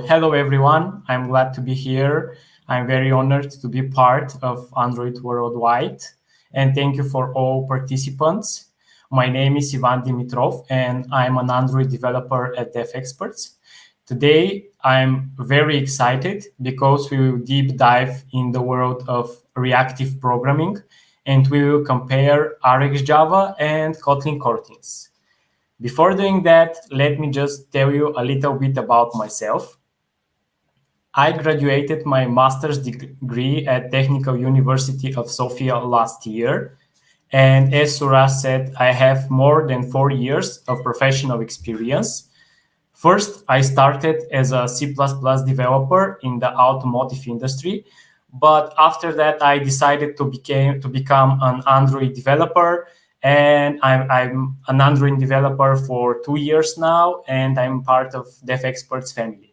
Hello everyone, I'm glad to be here. I'm very honored to be part of Android Worldwide, and thank you for all participants. My name is Ivan Dimitrov, and I'm an Android developer at DevExperts. Today, I'm very excited because we will deep dive in the world of reactive programming, and we will compare RxJava and Kotlin Coroutines. Before doing that, let me just tell you a little bit about myself. I graduated my master's degree at Technical University of Sofia last year. And as Suraj said, I have more than 4 years of professional experience. First, I started as a C++ developer in the automotive industry. But after that, I decided to become an Android developer. And I'm an Android developer for 2 years now, and I'm part of DevExperts family.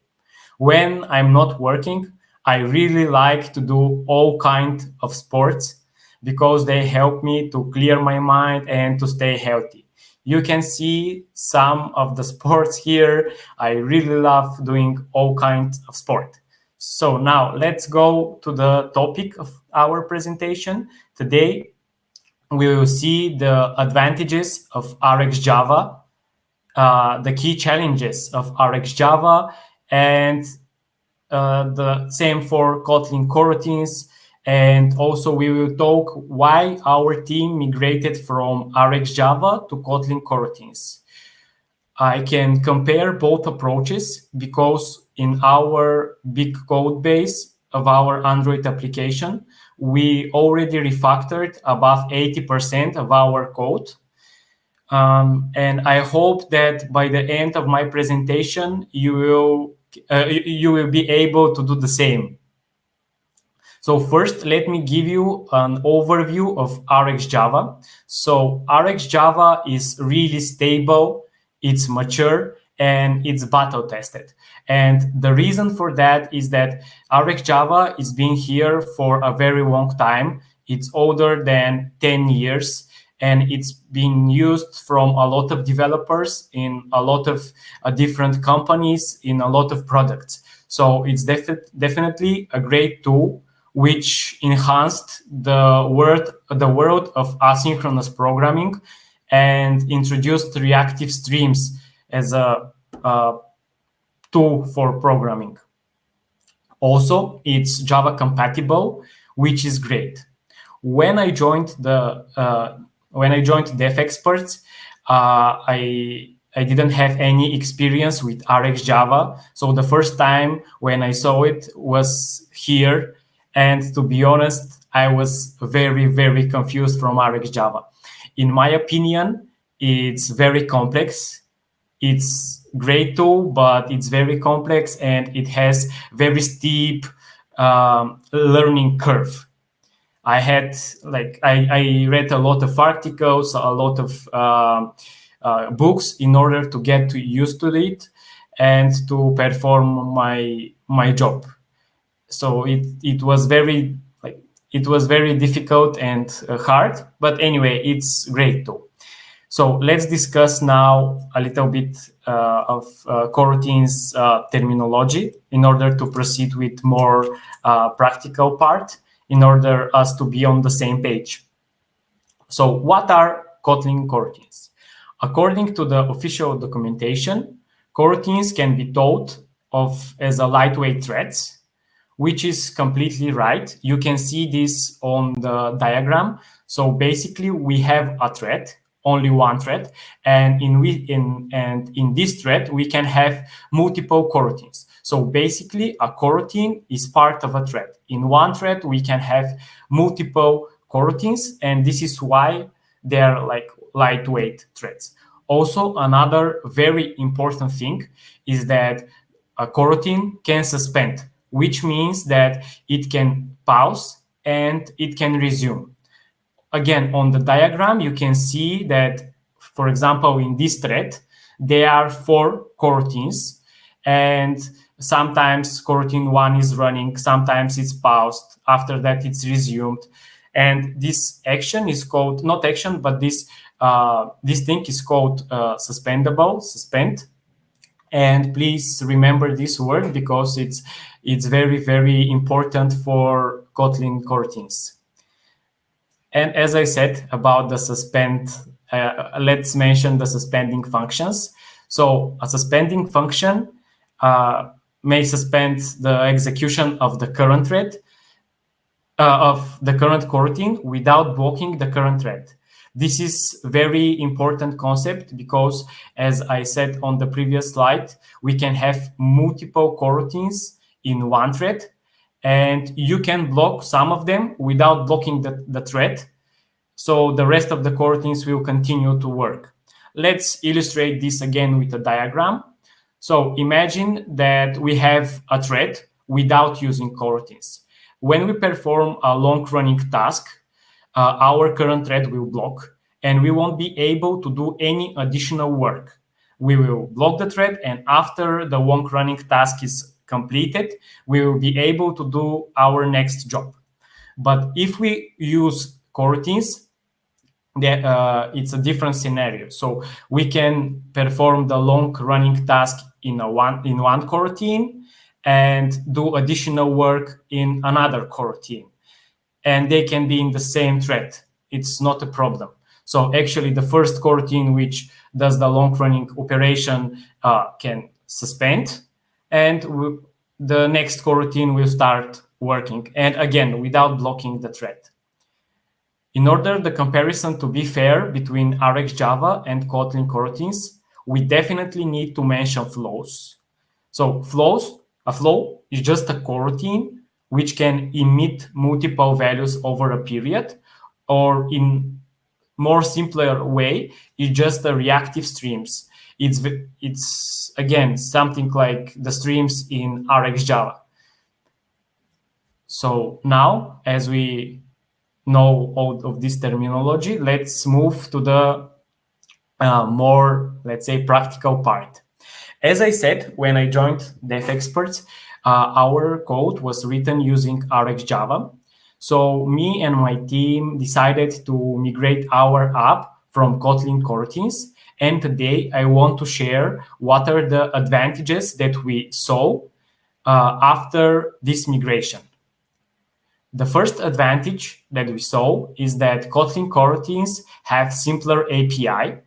When I'm not working, I really like to do all kinds of sports because they help me to clear my mind and to stay healthy. You can see some of the sports here. I really love doing all kinds of sport. So now let's go to the topic of our presentation. Today, we will see the advantages of RxJava, the key challenges of RxJava, and the same for Kotlin Coroutines. And also we will talk why our team migrated from RxJava to Kotlin Coroutines. I can compare both approaches because in our big code base of our Android application, we already refactored above 80% of our code. And I hope that by the end of my presentation, you will be able to do the same. So first, let me give you an overview of RxJava. So RxJava is really stable, it's mature, and it's battle tested. And the reason for that is that RxJava is being here for a very long time. It's older than 10 years. And it's being used from a lot of developers in a lot of different companies in a lot of products. So it's definitely a great tool which enhanced the world of asynchronous programming and introduced reactive streams as a tool for programming. Also, it's Java compatible, which is great. When I joined DevExperts, I didn't have any experience with RxJava. So the first time when I saw it was here. And to be honest, I was very, very confused from RxJava. In my opinion, it's very complex. It's great tool, but it's very complex and it has very steep learning curve. I read a lot of articles, a lot of books in order to get used to it and to perform my job. So it was very difficult and hard, but anyway, it's great too. So let's discuss now a little bit of coroutines terminology in order to proceed with more practical part, in order us to be on the same page. So what are Kotlin coroutines? According to the official documentation, coroutines can be thought of as a lightweight threads, which is completely right. You can see this on the diagram. So basically, we have a thread, only one thread, and in this thread, we can have multiple coroutines. So basically, a coroutine is part of a thread. In one thread, we can have multiple coroutines, and this is why they're like lightweight threads. Also, another very important thing is that a coroutine can suspend, which means that it can pause and it can resume. Again, on the diagram, you can see that, for example, in this thread, there are 4 coroutines, and sometimes coroutine 1 is running, sometimes it's paused, after that it's resumed. And this action is called, not action, but this thing is called suspend. And please remember this word because it's very, very important for Kotlin coroutines. And as I said about the suspend, let's mention the suspending functions. So a suspending function may suspend the execution of the current thread, of the current coroutine without blocking the current thread. This is very important concept because, as I said on the previous slide, we can have multiple coroutines in one thread, and you can block some of them without blocking the thread. So the rest of the coroutines will continue to work. Let's illustrate this again with a diagram. So imagine that we have a thread without using coroutines. When we perform a long-running task, our current thread will block, and we won't be able to do any additional work. We will block the thread, and after the long-running task is completed, we will be able to do our next job. But if we use coroutines, it's a different scenario. So we can perform the long-running task in one coroutine and do additional work in another coroutine. And they can be in the same thread. It's not a problem. So actually, the first coroutine which does the long-running operation can suspend, and the next coroutine will start working, and again, without blocking the thread. In order the comparison to be fair between RxJava and Kotlin coroutines, we definitely need to mention flows. So a flow is just a coroutine which can emit multiple values over a period, or in more simpler way, it's just the reactive streams. It's again something like the streams in RxJava. So now, as we know all of this terminology, let's move to the more, let's say, practical part. As I said, when I joined DevExperts, our code was written using RxJava. So me and my team decided to migrate our app from Kotlin coroutines. And today I want to share what are the advantages that we saw after this migration. The first advantage that we saw is that Kotlin coroutines have simpler API.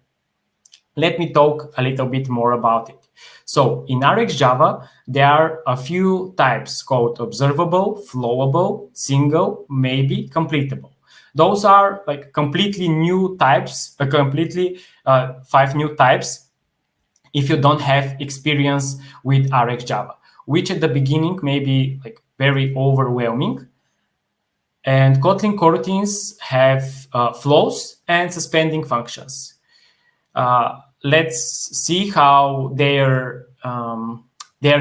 Let me talk a little bit more about it. So in RxJava, there are a few types called observable, flowable, single, maybe, completable. Those are like completely new types, 5 new types if you don't have experience with RxJava, which at the beginning may be like very overwhelming. And Kotlin coroutines have flows and suspending functions. Let's see how they're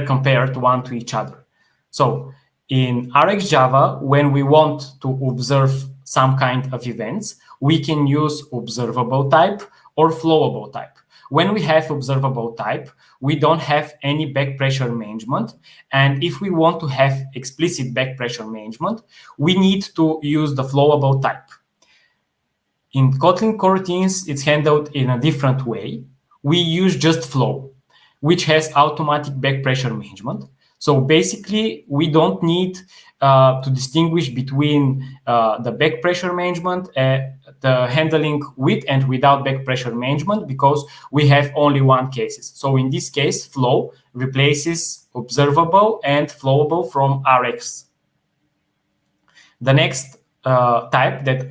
compared one to each other. So in RxJava, when we want to observe some kind of events, we can use observable type or flowable type. When we have observable type, we don't have any backpressure management. And if we want to have explicit backpressure management, we need to use the flowable type. In Kotlin coroutines, it's handled in a different way. We use just flow, which has automatic backpressure management. So basically, we don't need to distinguish between the backpressure management, the handling with and without backpressure management, because we have only one cases. So in this case, flow replaces observable and flowable from Rx. The next type that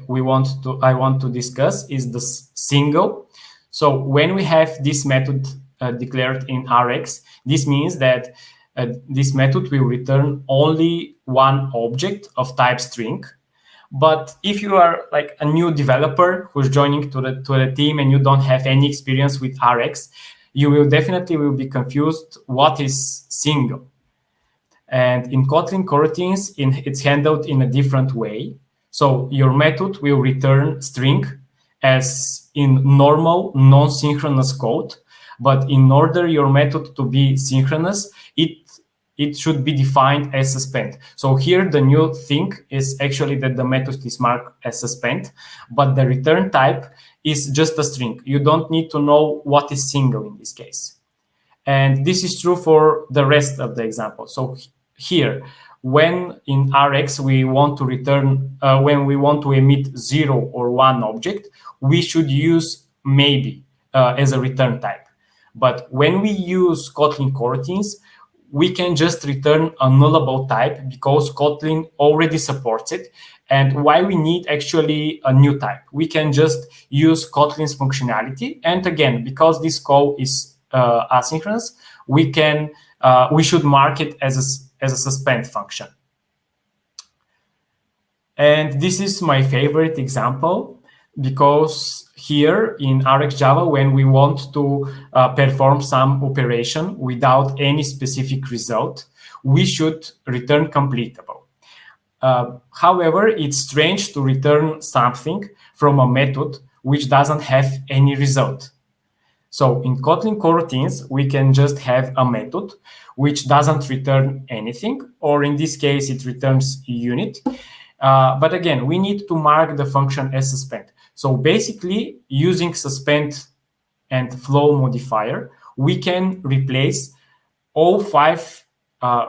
I want to discuss is the single. So when we have this method declared in Rx, this means that this method will return only one object of type string. But if you are like a new developer who's joining to the team and you don't have any experience with Rx, you will definitely be confused what is single. And in Kotlin coroutines, it's handled in a different way. So your method will return string as in normal non-synchronous code. But in order your method to be synchronous, it should be defined as suspend. So here the new thing is actually that the method is marked as suspend, but the return type is just a string. You don't need to know what is single in this case. And this is true for the rest of the example. So here, when in Rx we want to return, when we want to emit 0 or 1 object, we should use maybe as a return type. But when we use Kotlin Coroutines, we can just return a nullable type because Kotlin already supports it. And why we need actually a new type? We can just use Kotlin's functionality. And again, because this call is asynchronous, we should mark it as a suspend function. And this is my favorite example, because here in RxJava, when we want to perform some operation without any specific result, we should return completable. However, it's strange to return something from a method which doesn't have any result. So in Kotlin Coroutines, we can just have a method which doesn't return anything, or in this case, it returns a unit. But again, we need to mark the function as suspend. So basically, using suspend and flow modifier, we can replace all 5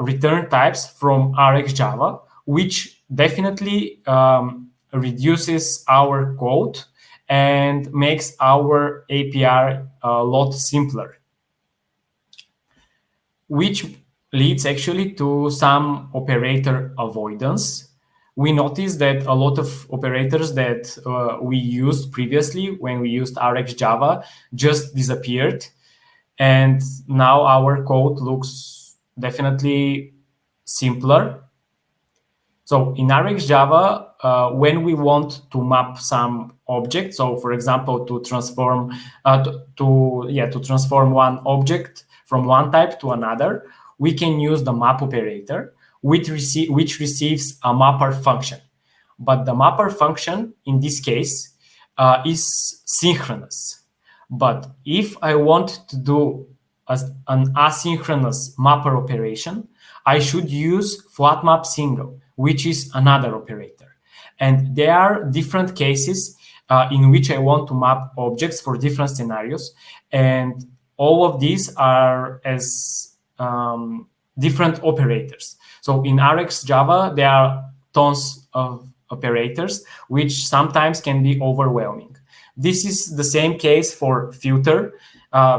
return types from RxJava, which definitely reduces our code and makes our API a lot simpler, which leads actually to some operator avoidance. We noticed that a lot of operators that we used previously when we used RxJava just disappeared. And now our code looks definitely simpler. So in RxJava, when we want to map some object, so for example, to transform to transform one object from one type to another, we can use the map operator, which receives a mapper function. But the mapper function in this case is synchronous. But if I want to do an asynchronous mapper operation, I should use flat map single, which is another operator. And there are different cases in which I want to map objects for different scenarios. And all of these are as different operators. So in RxJava, there are tons of operators, which sometimes can be overwhelming. This is the same case for filter,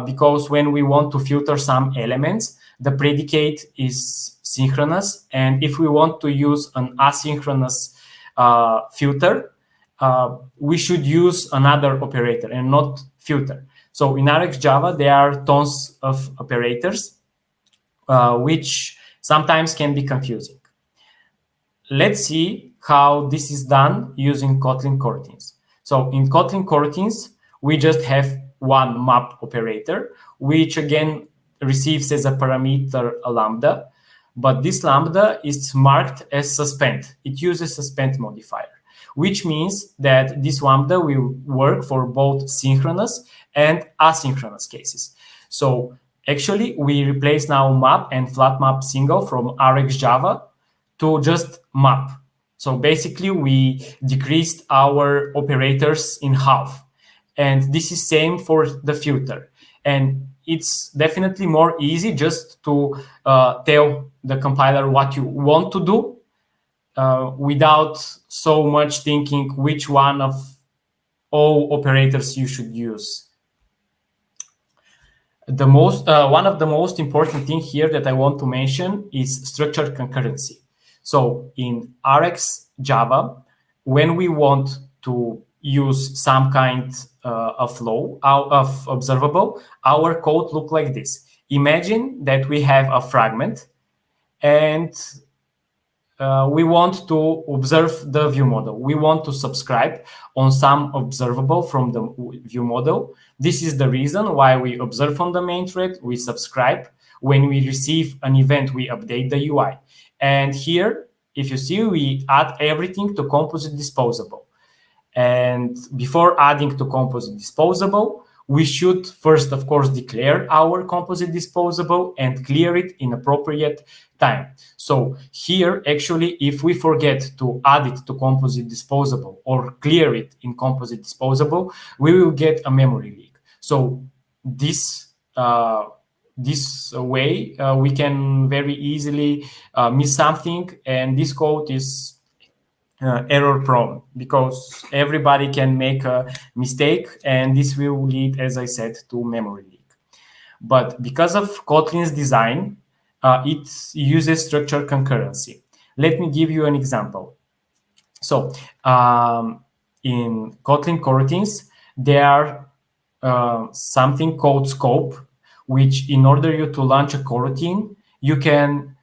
because when we want to filter some elements, the predicate is synchronous. And if we want to use an asynchronous filter, we should use another operator and not filter. So in RxJava, there are tons of operators, which sometimes can be confusing. Let's see how this is done using Kotlin Coroutines. So in Kotlin Coroutines, we just have one map operator, which again receives as a parameter a lambda, but this lambda is marked as suspend. It uses suspend modifier, which means that this lambda will work for both synchronous and asynchronous cases. So actually, we replace now map and flat map single from RxJava to just map. So basically, we decreased our operators in half. And this is same for the filter. And it's definitely more easy just to tell the compiler what you want to do without so much thinking which one of all operators you should use. One of the most important thing here that I want to mention is structured concurrency. So in RxJava, when we want to use some kind of flow of observable, our code look like this. Imagine that we have a fragment and we want to observe the view model. We want to subscribe on some observable from the view model. This is the reason why we observe on the main thread, we subscribe. When we receive an event, we update the UI. And here, if you see, we add everything to composite disposable. And before adding to composite disposable, we should first, of course, declare our composite disposable and clear it in appropriate time. So here, actually, if we forget to add it to composite disposable or clear it in composite disposable, we will get a memory leak. So this this way, we can very easily miss something, and this code is error prone because everybody can make a mistake, and this will lead, as I said, to memory leak. But because of Kotlin's design, it uses structured concurrency. Let me give you an example. So in Kotlin Coroutines, there are something called scope, which in order you to launch a coroutine, you can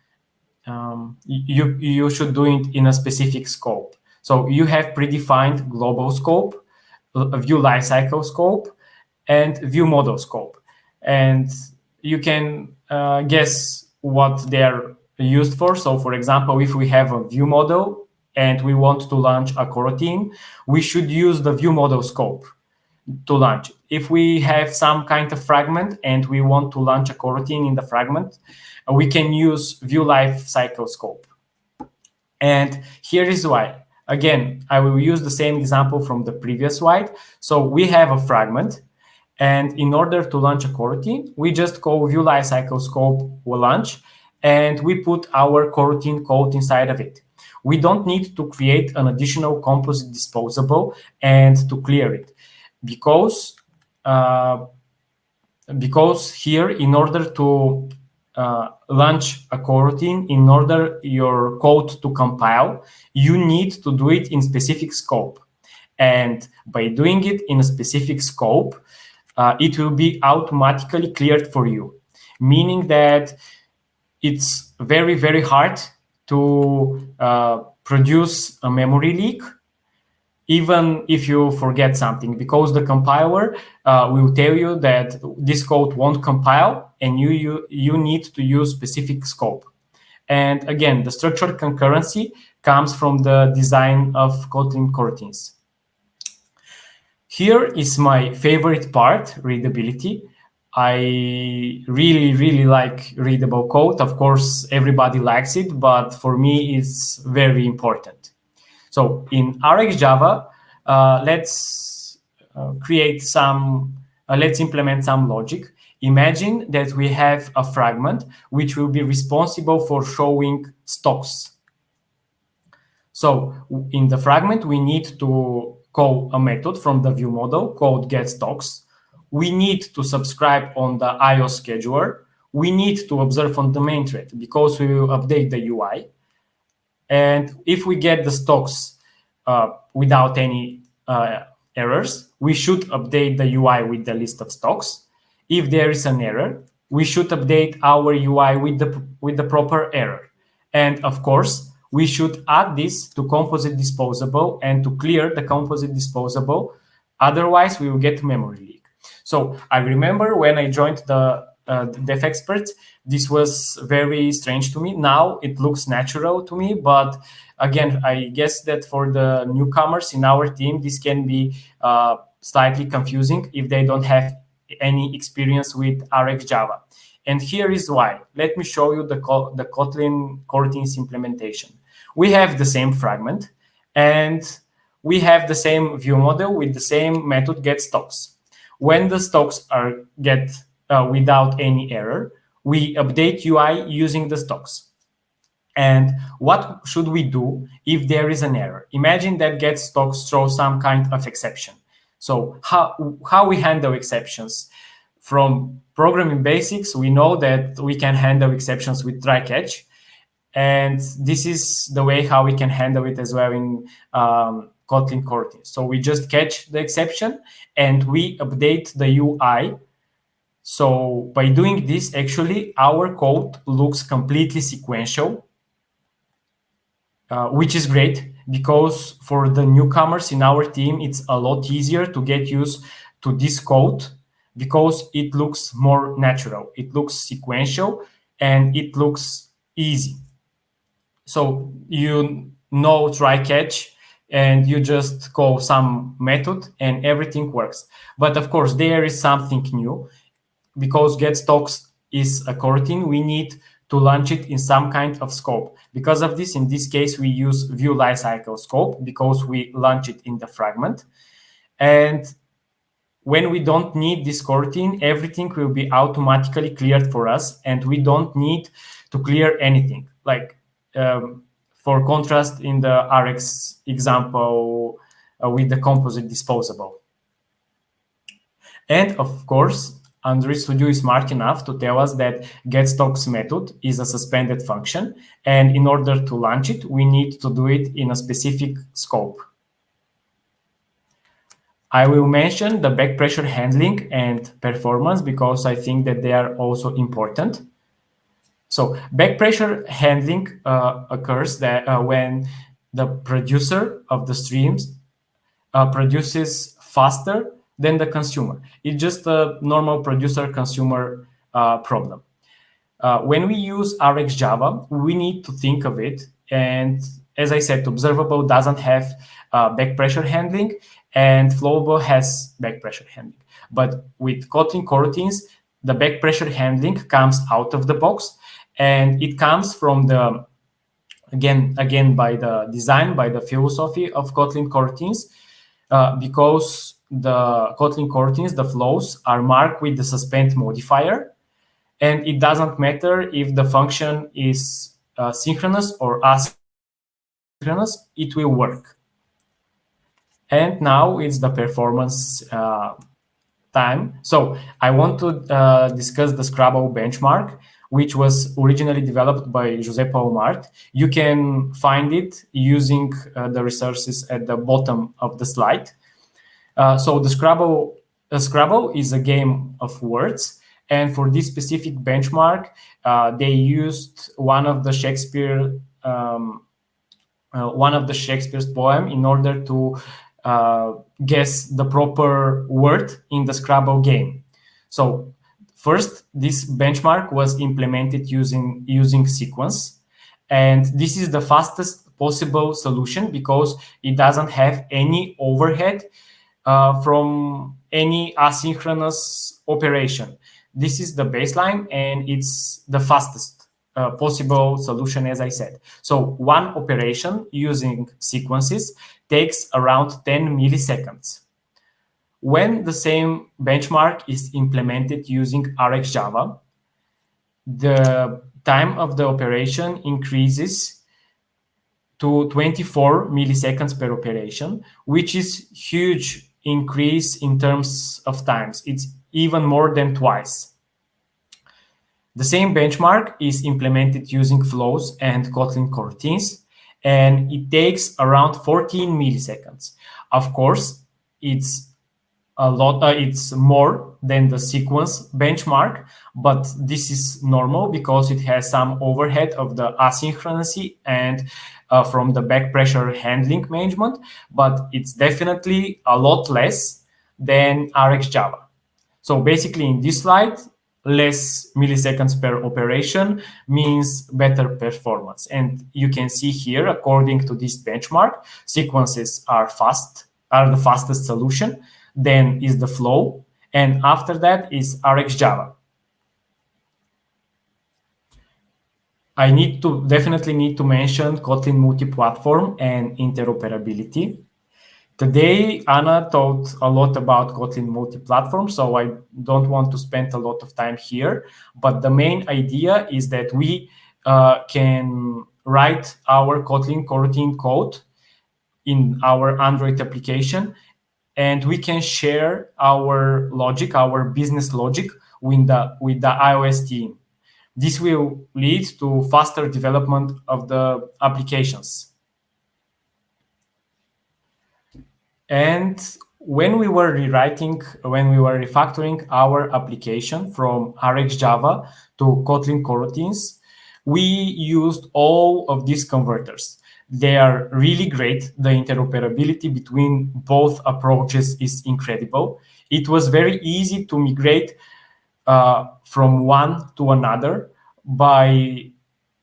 you should do it in a specific scope. So you have predefined global scope, a view lifecycle scope, and view model scope. And you can guess what they're used for. So for example, if we have a view model and we want to launch a coroutine, we should use the view model scope to launch it. If we have some kind of fragment and we want to launch a coroutine in the fragment, we can use view lifecycle scope. And here is why. Again, I will use the same example from the previous slide. So we have a fragment, and in order to launch a coroutine, we just call view lifecycle scope will launch, and we put our coroutine code inside of it. We don't need to create an additional composite disposable and to clear it, because here, in order to launch a coroutine, in order your code to compile, you need to do it in specific scope. And by doing it in a specific scope, it will be automatically cleared for you, meaning that it's very, very hard to produce a memory leak, even if you forget something, because the compiler will tell you that this code won't compile, and you need to use specific scope. And again, the structured concurrency comes from the design of Kotlin Coroutines. Here is my favorite part, readability. I really, really like readable code. Of course, everybody likes it, but for me, it's very important. So in RxJava, let's implement some logic. Imagine that we have a fragment which will be responsible for showing stocks. So in the fragment, we need to call a method from the view model called getStocks. We need to subscribe on the IO scheduler. We need to observe on the main thread because we will update the UI. And if we get the stocks without any errors, we should update the UI with the list of stocks. If there is an error, we should update our UI with the proper error. And of course, we should add this to composite disposable and to clear the composite disposable. Otherwise, we will get memory leak. So I remember when I joined the Dev Experts, this was very strange to me. Now it looks natural to me, but again, I guess that for the newcomers in our team, this can be slightly confusing if they don't have any experience with RxJava. And here is why. Let me show you the Kotlin Coroutines implementation. We have the same fragment, and we have the same view model with the same method getStocks. When the stocks get without any error, we update UI using the stocks. And what should we do if there is an error? Imagine that getStocks throws some kind of exception. So how we handle exceptions? From programming basics, we know that we can handle exceptions with try catch. And this is the way how we can handle it as well in Kotlin Coroutines. So we just catch the exception and we update the UI. So by doing this, actually, our code looks completely sequential, which is great because for the newcomers in our team, it's a lot easier to get used to this code because it looks more natural. It looks sequential and it looks easy. So you know try catch and you just call some method and everything works. But of course, there is something new. Because getStocks is a coroutine, we need to launch it in some kind of scope. Because of this, in this case, we use view lifecycle scope because we launch it in the fragment. And when we don't need this coroutine, everything will be automatically cleared for us, and we don't need to clear anything. Like for contrast, in the Rx example with the composite disposable. And of course, Android Studio is smart enough to tell us that getStocks method is a suspended function, and in order to launch it, we need to do it in a specific scope. I will mention the backpressure handling and performance because I think that they are also important. So backpressure handling occurs that when the producer of the streams produces faster than the consumer. It's just a normal producer-consumer problem. When we use RxJava, we need to think of it. And as I said, observable doesn't have backpressure handling, and flowable has backpressure handling. But with Kotlin Coroutines, the backpressure handling comes out of the box, and it comes from the, again by the design, by the philosophy of Kotlin Coroutines, because the Kotlin Coroutines, the flows, are marked with the suspend modifier, and it doesn't matter if the function is synchronous or asynchronous, it will work. And now it's the performance time. So I want to discuss the Scrabble benchmark, which was originally developed by José Paulo Mart. You can find it using the resources at the bottom of the slide. So the Scrabble is a game of words. And for this specific benchmark, they used one of the Shakespeare's poem in order to guess the proper word in the Scrabble game. So first, this benchmark was implemented using sequence, and this is the fastest possible solution because it doesn't have any overhead from any asynchronous operation. This is the baseline, and it's the fastest possible solution, as I said. So one operation using sequences takes around 10 milliseconds. When the same benchmark is implemented using RxJava, the time of the operation increases to 24 milliseconds per operation, which is huge increase in terms of times. It's even more than twice. The same benchmark is implemented using flows and Kotlin Coroutines, and it takes around 14 milliseconds. Of course, it's a lot. It's more than the sequence benchmark, but this is normal because it has some overhead of the asynchronicity and from the backpressure handling management, but it's definitely a lot less than RxJava. So basically in this slide, less milliseconds per operation means better performance. And you can see here, according to this benchmark, sequences are the fastest solution. Then is the flow, and after that is RxJava. I definitely need to mention Kotlin Multiplatform and interoperability. Today, Anna talked a lot about Kotlin Multiplatform, so I don't want to spend a lot of time here. But the main idea is that we can write our Kotlin coroutine code in our Android application, and we can share our logic, our business logic, with the iOS team. This will lead to faster development of the applications. And when we were refactoring our application from RxJava to Kotlin Coroutines, we used all of these converters. They are really great. The interoperability between both approaches is incredible. It was very easy to migrate from one to another by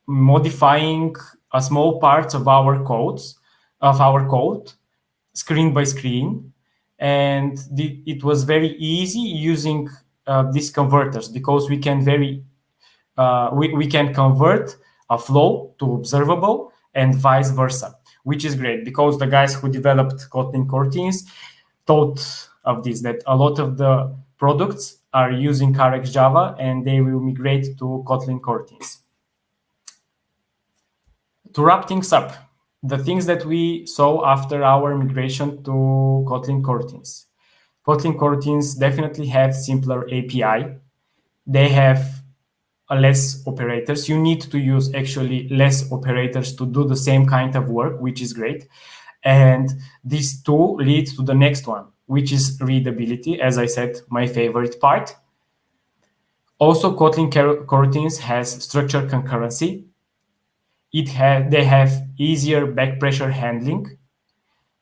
modifying a small parts of our code screen by screen, and it was very easy using these converters because we can we can convert a flow to observable and vice versa, which is great because the guys who developed Kotlin Coroutines thought of this, that a lot of the products are using RxJava and they will migrate to Kotlin Coroutines. To wrap things up, the things that we saw after our migration to Kotlin Coroutines. Kotlin Coroutines definitely have simpler API. They have less operators. You need to use actually less operators to do the same kind of work, which is great. And these two lead to the next one, which is readability. As I said, my favorite part. Also, Kotlin Coroutines has structured concurrency. They have easier backpressure handling.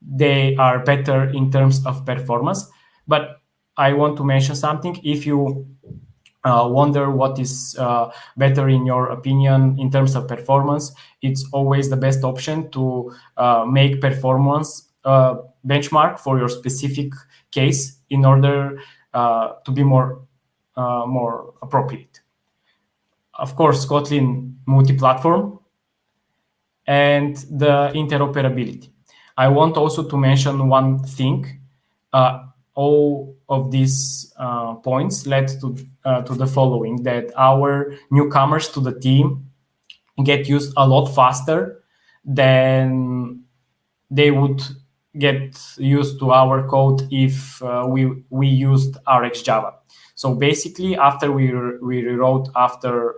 They are better in terms of performance. But I want to mention something. If you wonder what is better in your opinion in terms of performance, it's always the best option to make performance benchmark for your specific case in order to be more appropriate. Of course, Kotlin Multiplatform and the interoperability. I want also to mention one thing. All of these points led to the following, that our newcomers to the team get used a lot faster than they would get used to our code if we used RxJava. So basically, after we rewrote, after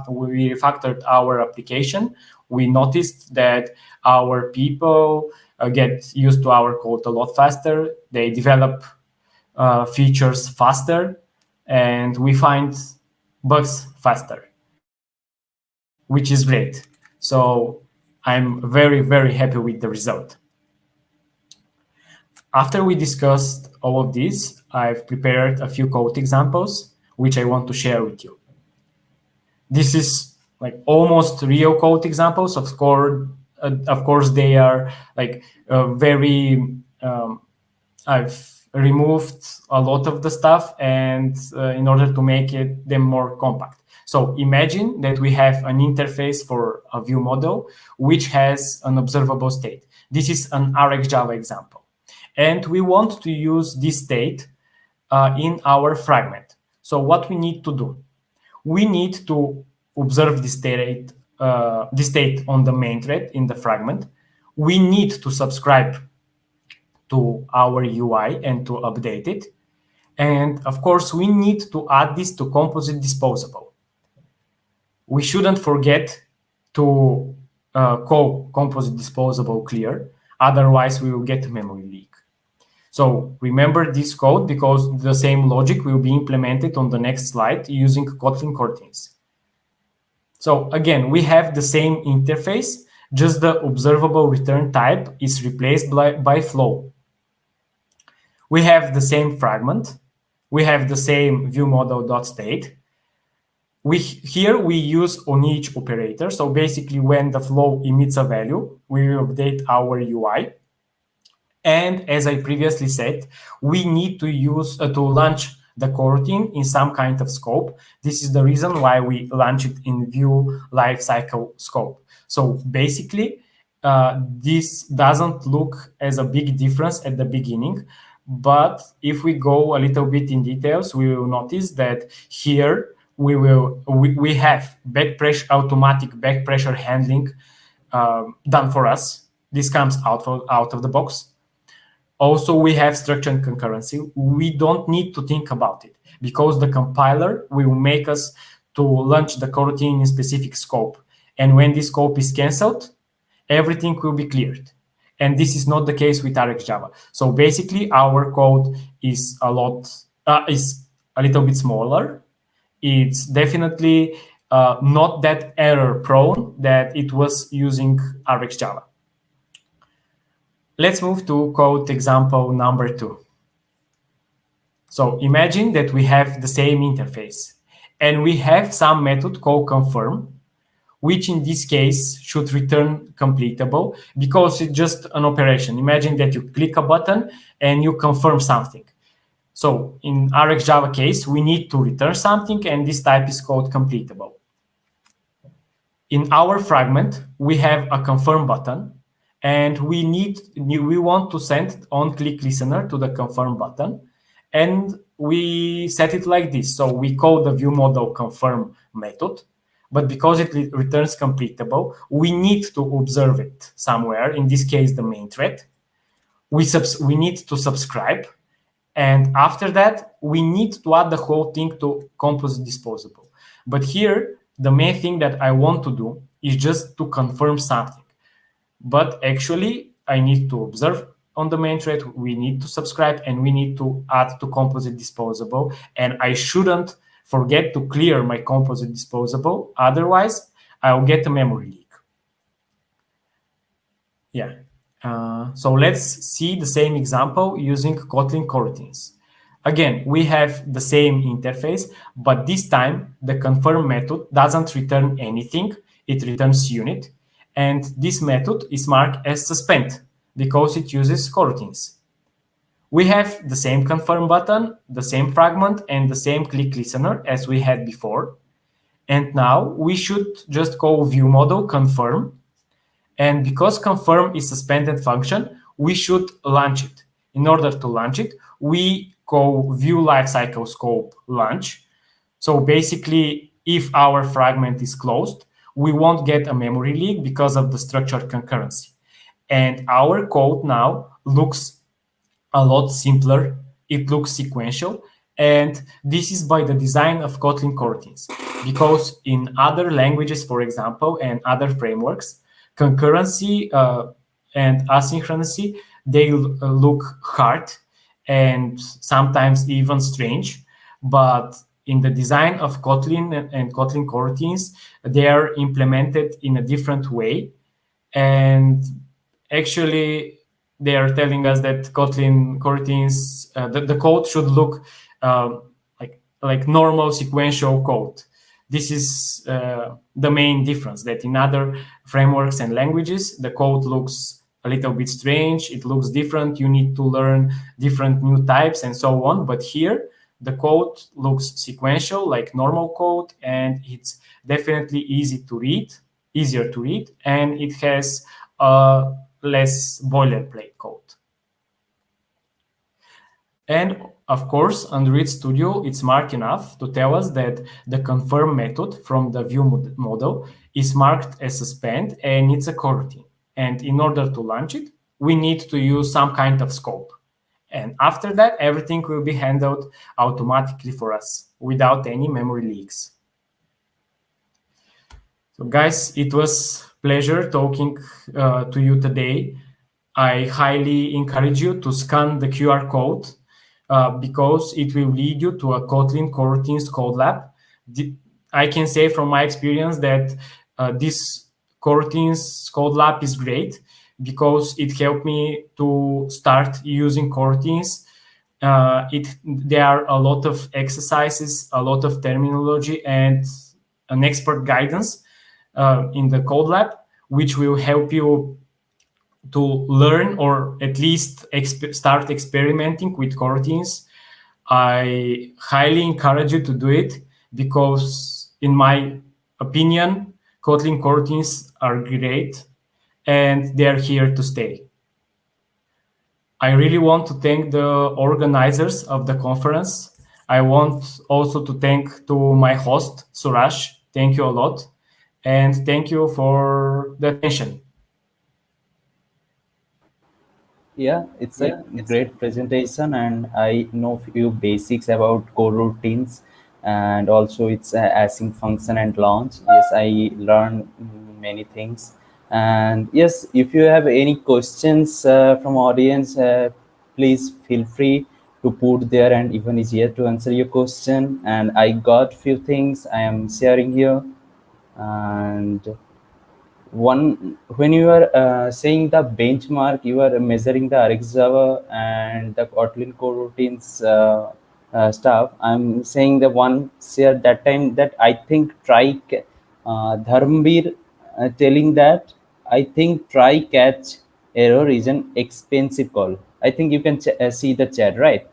we refactored our application, we noticed that our people get used to our code a lot faster. They develop features faster, and we find bugs faster, which is great. So I'm very, very happy with the result. After we discussed all of this, I've prepared a few code examples, which I want to share with you. This is like almost real code examples. Of course, they are like very. I've removed a lot of the stuff, and in order to make them more compact. So imagine that we have an interface for a view model which has an observable state. This is an RxJava example, and we want to use this state in our fragment. So what we need to do? We need to observe this state on the main thread in the fragment. We need to subscribe to our UI and to update it. And of course, we need to add this to composite disposable. We shouldn't forget to call composite disposable clear, otherwise we will get memory leak. So remember this code, because the same logic will be implemented on the next slide using Kotlin Coroutines. So again, we have the same interface, just the observable return type is replaced by flow. We have the same fragment. We have the same viewModel.state. Here we use on each operator. So basically, when the flow emits a value, we will update our UI. And as I previously said, we need to use to launch the coroutine in some kind of scope. This is the reason why we launch it in view lifecycle scope. So basically, this doesn't look as a big difference at the beginning. But if we go a little bit in details, we will notice that here we have automatic backpressure handling done for us. This comes out of the box. Also, we have structured concurrency. We don't need to think about it because the compiler will make us to launch the coroutine in specific scope. And when this scope is canceled, everything will be cleared. And this is not the case with RxJava. So basically, our code is a little bit smaller. It's definitely not that error prone that it was using RxJava. Let's move to code example number 2. So imagine that we have the same interface, and we have some method called confirm, which in this case should return completable because it's just an operation. Imagine that you click a button and you confirm something. So in RxJava case, we need to return something, and this type is called completable. In our fragment, we have a confirm button, and we want to send on click listener to the confirm button, and we set it like this. So we call the view model confirm method, but because it returns completable, we need to observe it somewhere, in this case the main thread. We need to subscribe, and after that we need to add the whole thing to composite disposable. But here the main thing that I want to do is just to confirm something, but actually I need to observe on the main thread, we need to subscribe, and we need to add to composite disposable, and I shouldn't forget to clear my composite disposable, otherwise I'll get a memory leak. Yeah. So let's see the same example using Kotlin Coroutines. Again, we have the same interface, but this time the confirm method doesn't return anything, it returns unit. And this method is marked as suspend because it uses coroutines. We have the same confirm button, the same fragment, and the same click listener as we had before. And now we should just call view model confirm. And because confirm is a suspended function, we should launch it. In order to launch it, we call view lifecycle scope launch. So basically, if our fragment is closed, we won't get a memory leak because of the structured concurrency. And our code now looks a lot simpler. It looks sequential. And this is by the design of Kotlin Coroutines. Because in other languages, for example, and other frameworks, concurrency and asynchronously, they look hard and sometimes even strange. But in the design of Kotlin and Kotlin Coroutines, they are implemented in a different way. And actually, they are telling us that Kotlin Coroutines, the code should look like normal sequential code. This is the main difference, that in other frameworks and languages, the code looks a little bit strange, it looks different, you need to learn different new types and so on. But here, the code looks sequential, like normal code, and it's definitely easier to read, and it has less boilerplate code. And of course, Android Studio, it's smart enough to tell us that the confirm method from the view model is marked as suspend, and it's a coroutine. And in order to launch it, we need to use some kind of scope. And after that, everything will be handled automatically for us without any memory leaks. So guys, it was pleasure talking to you today. I highly encourage you to scan the QR code because it will lead you to a Kotlin Coroutines code lab. I can say from my experience that this Coroutines code lab is great because it helped me to start using coroutines. There are a lot of exercises, a lot of terminology, and an expert guidance in the code lab, which will help you to learn or at least start experimenting with coroutines. I highly encourage you to do it because, in my opinion, Kotlin coroutines are great and they're here to stay. I really want to thank the organizers of the conference. I want also to thank to my host, Suraj. Thank you a lot. And thank you for the attention. Yeah, it's a great presentation, and I know few basics about coroutines, and also it's a async function and launch. Yes, I learned many things. And yes, if you have any questions from audience, please feel free to put there, and even easier to answer your question. And I got few things I am sharing here. And one, when you are saying the benchmark, you are measuring the RxJava and the Kotlin coroutines stuff. I'm saying the one shared that time that I think try Dharmbir telling that I think try catch error is an expensive call. I think you can see the chat, right?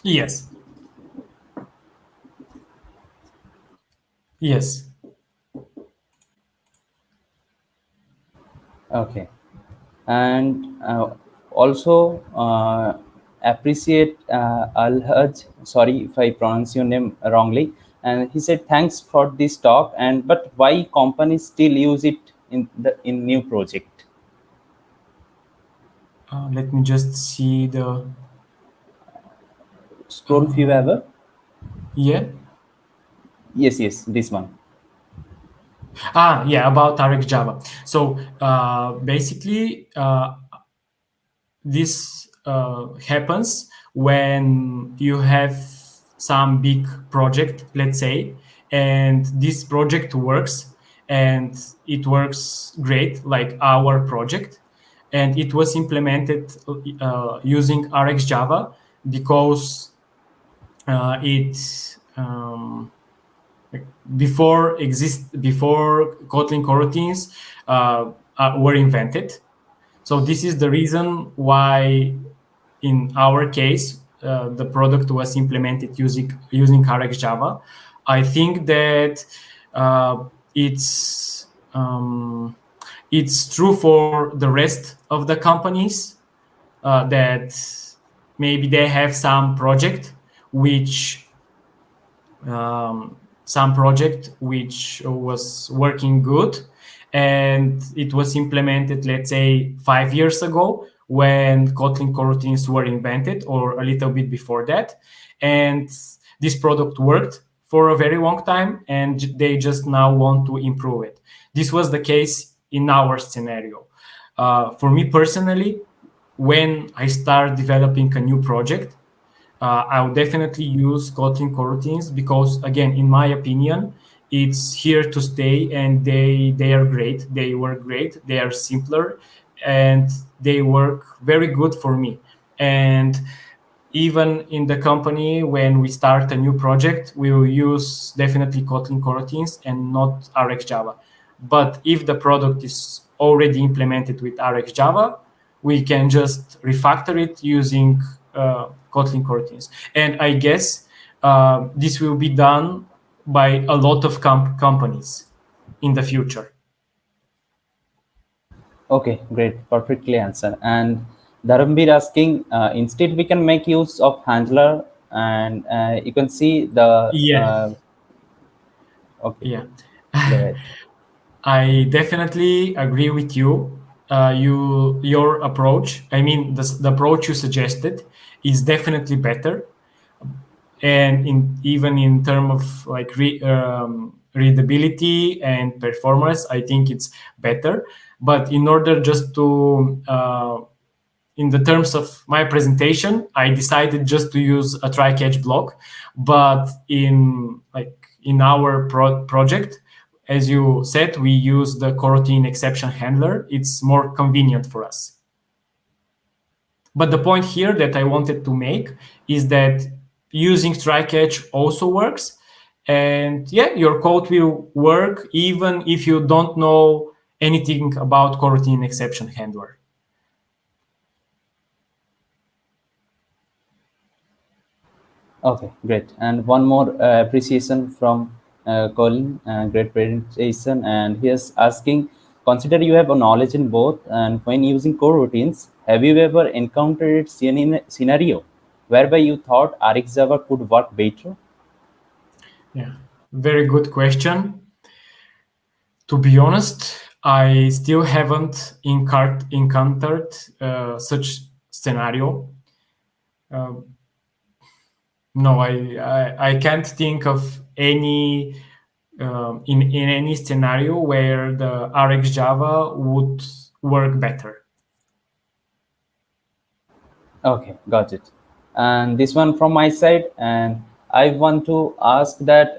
Yes. Yes. Okay. And also appreciate Alhaj, sorry if I pronounce your name wrongly, and he said thanks for this talk, and but why companies still use it in new project? Let me just see the Scroll few uh, ever. yeah. Yes, this one. Yeah, about RxJava. So basically, this happens when you have some big project, let's say, and this project works, and it works great, like our project, and it was implemented using RxJava because it before Kotlin coroutines were invented. So this is the reason why, in our case, the product was implemented using RxJava. I think that uh, it's um, it's true for the rest of the companies that maybe they have which some project which was working good, and it was implemented, let's say, 5 years ago when Kotlin coroutines were invented, or a little bit before that, and this product worked for a very long time, and they just now want to improve it. This was the case in our scenario. For me personally, when I start developing a new project, I would definitely use Kotlin coroutines because, again, in my opinion, it's here to stay, and they are great. They work great. They are simpler, and they work very good for me. And even in the company, when we start a new project, we will use definitely Kotlin coroutines and not RxJava. But if the product is already implemented with RxJava, we can just refactor it using Kotlin coroutines. And I guess this will be done by a lot of companies in the future. Okay, great, perfectly answered. And Dharambir asking, instead we can make use of handler, and you can see the Yeah, okay, yeah. go ahead. I definitely agree with you. Your approach, I mean, the approach you suggested is definitely better, and even in terms of like readability and performance, I think it's better. But in order just to in the terms of my presentation, I decided just to use a try catch block. But in our project, as you said, we use the coroutine exception handler. It's more convenient for us. But the point here that I wanted to make is that using try catch also works. And yeah, your code will work even if you don't know anything about coroutine exception handler. Okay, great. And one more appreciation from Colin, great presentation. And he is asking, consider you have a knowledge in both, and when using coroutines, have you ever encountered scenario whereby you thought RxJava could work better? Yeah, very good question. To be honest, I still haven't encountered such scenario. Uh, no, I can't think of any in any scenario where the RxJava would work better. Okay, got it. And this one from my side, and I want to ask that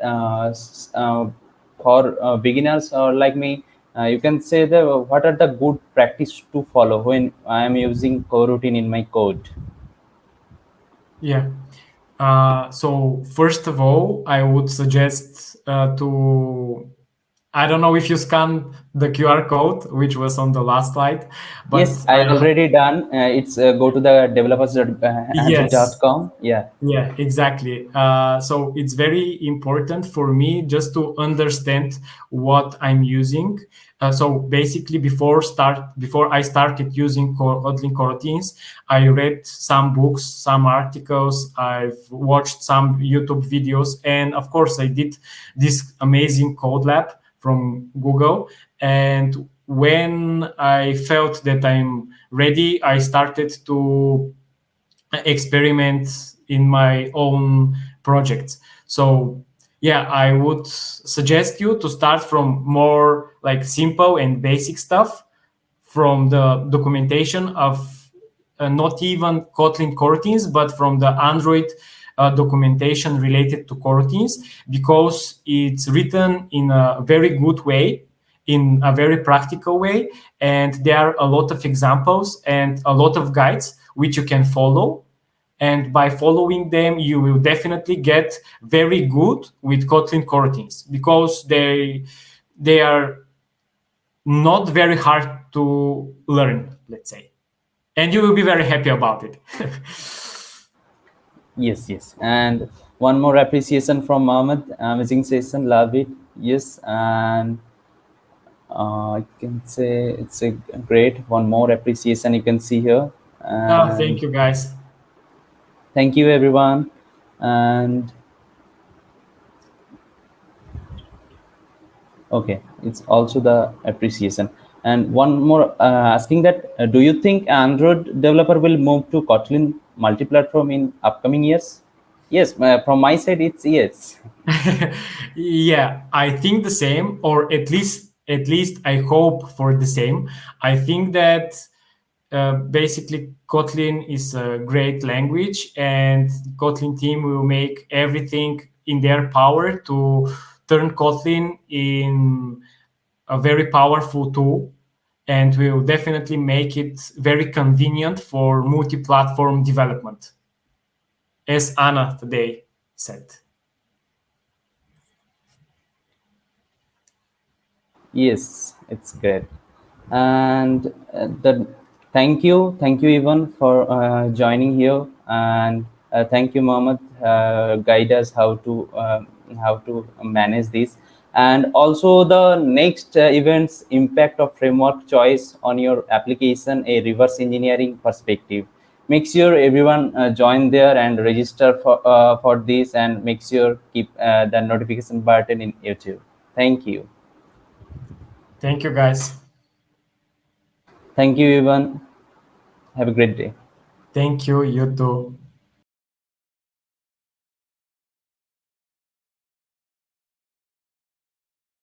for beginners or like me, you can say the what are the good practice to follow when I am using coroutine in my code. Yeah. So first of all, I would suggest to I don't know if you scanned the QR code, which was on the last slide, but Yes, I already done. It's go to the yes. developers.android.com. Yeah. Yeah, exactly. So it's very important for me just to understand what I'm using. So basically, before I started using Kotlin Coroutines, I read some books, some articles, I've watched some YouTube videos, and of course, I did this amazing code lab from Google. And when I felt that I'm ready, I started to experiment in my own projects. So yeah, I would suggest you to start from more like simple and basic stuff, from the documentation of not even Kotlin coroutines, but from the Android documentation related to coroutines, because it's written in a very good way, in a very practical way, and there are a lot of examples and a lot of guides which you can follow. And by following them, you will definitely get very good with Kotlin coroutines, because they are not very hard to learn, let's say, and you will be very happy about it. Yes, yes. And one more appreciation from Mohammed. Amazing session. Love it. Yes. And I can say it's a great one more appreciation you can see here. Thank And you, guys. thank you, everyone. And okay, it's also the appreciation. And one more asking that do you think Android developer will move to Kotlin multi-platform in upcoming years? Yes, from my side, it's yes. Yeah, I think the same, or at least I hope for the same. I think that basically Kotlin is a great language, and Kotlin team will make everything in their power to turn Kotlin in a very powerful tool, and will definitely make it very convenient for multi-platform development, as Anna today said. Yes, it's great. And the thank you Ivan for joining here, and thank you Mohammed, guide us how to manage this, and also the next events impact of framework choice on your application, a reverse engineering perspective. Make sure everyone join there and register for this, and make sure keep the notification button in YouTube. Thank you. Thank you, guys. Thank you, Ivan. Have a great day. Thank you, you too.